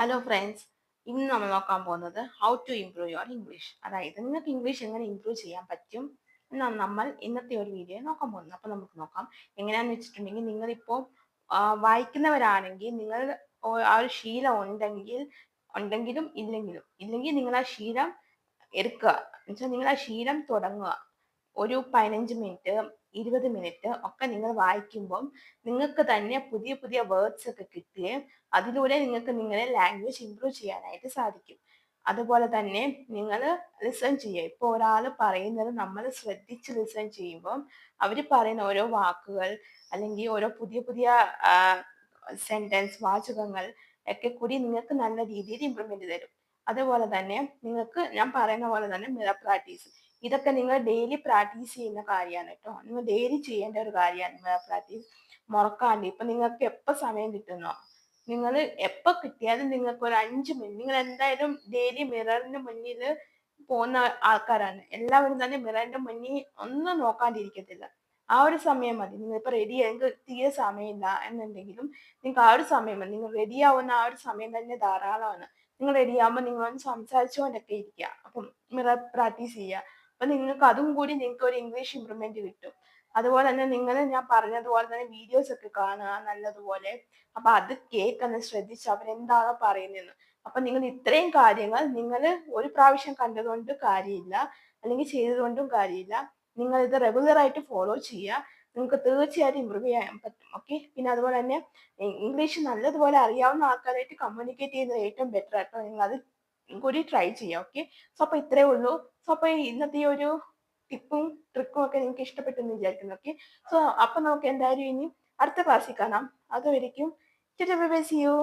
Hello friends, ഇന്ന് നമ്മൾ നോക്കാൻ പോകുന്നത് how to improve your English. അതായത് നിങ്ങൾക്ക് ഇംഗ്ലീഷ് എങ്ങനെ ഇംപ്രൂവ് ചെയ്യാൻ പറ്റും എന്നാണ് നമ്മൾ ഇന്നത്തെ ഒരു വീഡിയോ നോക്കാൻ പോകുന്നത്. അപ്പോൾ നമുക്ക് നോക്കാം. എങ്ങനെയാണെന്ന് വെച്ചിട്ടുണ്ടെങ്കിൽ നിങ്ങളിപ്പോൾ വായിക്കുന്നവരാണെങ്കിൽ നിങ്ങൾ ആ ഒരു ശീലം ഉണ്ടെങ്കിലും ഇല്ലെങ്കിൽ നിങ്ങൾ ആ ശീലം എടുക്കുക. എന്നുവെച്ചാൽ നിങ്ങൾ ആ ശീലം തുടങ്ങുക. ഒരു 15 മിനിറ്റ് 20 മിനിറ്റ് ഒക്കെ നിങ്ങൾ വായിക്കുമ്പം നിങ്ങൾക്ക് തന്നെ പുതിയ പുതിയ വേർഡ്സ് ഒക്കെ കിട്ടുകയും അതിലൂടെ നിങ്ങൾക്ക് നിങ്ങളുടെ ലാംഗ്വേജ് ഇംപ്രൂവ് ചെയ്യാനായിട്ട് സാധിക്കും. അതുപോലെ തന്നെ നിങ്ങൾ ലിസൺ ചെയ്യുക. ഇപ്പോൾ ഒരാൾ പറയുന്നത് നമ്മൾ ശ്രദ്ധിച്ച് ലിസൺ ചെയ്യുമ്പം അവർ പറയുന്ന ഓരോ വാക്കുകൾ അല്ലെങ്കിൽ ഓരോ പുതിയ പുതിയ സെന്റൻസ് വാചകങ്ങൾ ഒക്കെ കൂടി നിങ്ങൾക്ക് നല്ല രീതിയിൽ ഇമ്പ്രൂവ്മെന്റ് തരും. അതുപോലെ തന്നെ നിങ്ങൾക്ക് ഞാൻ പറയുന്ന പോലെ തന്നെ മിറർ പ്രാക്ടീസ്, ഇതൊക്കെ നിങ്ങൾ ഡെയിലി പ്രാക്ടീസ് ചെയ്യുന്ന കാര്യമാണ് കേട്ടോ. നിങ്ങൾ ഡെയിലി ചെയ്യേണ്ട ഒരു കാര്യമാണ് മിറർ പ്രാക്ടീസ്. മുടക്കാണ്ട് ഇപ്പൊ നിങ്ങൾക്ക് എപ്പോൾ സമയം കിട്ടുന്നോ, നിങ്ങൾ എപ്പോൾ കിട്ടിയാലും നിങ്ങൾക്ക് ഒരു 5 മിനിറ്റ്, നിങ്ങൾ എന്തായാലും ഡെയിലി മിററിന് മുന്നിൽ പോകുന്ന ആൾക്കാരാണ് എല്ലാവരും തന്നെ. മിററിന്റെ മുന്നിൽ ഒന്നും നോക്കാണ്ടിരിക്കത്തില്ല. ആ ഒരു സമയം മതി. നിങ്ങൾ ഇപ്പൊ റെഡി ആയെങ്കിൽ തീരെ സമയമില്ല എന്നുണ്ടെങ്കിലും നിങ്ങൾക്ക് ആ ഒരു സമയം മതി. നിങ്ങൾ റെഡി ആവുന്ന ആ ഒരു സമയം തന്നെ ധാരാളമാണ്. നിങ്ങൾ റെഡി ആകുമ്പോൾ നിങ്ങൾ ഒന്ന് സംസാരിച്ചുകൊണ്ടൊക്കെ ഇരിക്കുക. അപ്പം മിറർ പ്രാക്ടീസ് ചെയ്യുക. അപ്പൊ നിങ്ങൾക്ക് അതും കൂടി നിങ്ങൾക്ക് ഒരു ഇംഗ്ലീഷ് ഇമ്പ്രൂവ്മെന്റ് കിട്ടും. അതുപോലെ തന്നെ നിങ്ങൾ ഞാൻ പറഞ്ഞതുപോലെ തന്നെ വീഡിയോസ് ഒക്കെ കാണുക നല്ലതുപോലെ. അപ്പൊ അത് കേൾക്കുന്ന ശ്രദ്ധിച്ച് അവരെന്താണോ പറയുന്നതെന്ന്. അപ്പൊ നിങ്ങൾ ഇത്രയും കാര്യങ്ങൾ നിങ്ങൾ ഒരു പ്രാവശ്യം കണ്ടതുകൊണ്ട് കാര്യമില്ല, അല്ലെങ്കിൽ ചെയ്തതുകൊണ്ടും കാര്യമില്ല. നിങ്ങൾ ഇത് റെഗുലർ ആയിട്ട് ഫോളോ ചെയ്യുക. നിങ്ങൾക്ക് തീർച്ചയായിട്ടും ഇമ്പ്രൂവ് ചെയ്യാൻ പറ്റും. ഓക്കെ. പിന്നെ അതുപോലെ തന്നെ ഇംഗ്ലീഷ് നല്ലതുപോലെ അറിയാവുന്ന ആൾക്കാരായിട്ട് കമ്മ്യൂണിക്കേറ്റ് ചെയ്യുന്നത് ഏറ്റവും ബെറ്റർ ആട്ടോ. നിങ്ങൾ അത് കൂടി ട്രൈ ചെയ്യാം. ഓക്കെ. സോ അപ്പൊ ഇത്രേ ഉള്ളൂ. സോ അപ്പൊ ഇന്നത്തെ ഈ ഒരു ടിപ്പും ട്രിക്കും ഒക്കെ നിങ്ങൾക്ക് ഇഷ്ടപ്പെട്ടു എന്ന് വിചാരിക്കുന്നു. ഓക്കെ. സോ അപ്പൊ നമുക്ക് എന്തായാലും ഇനി അടുത്ത ക്ലാസ്സിൽ കാണാം. അതുവരേക്കും സി യു.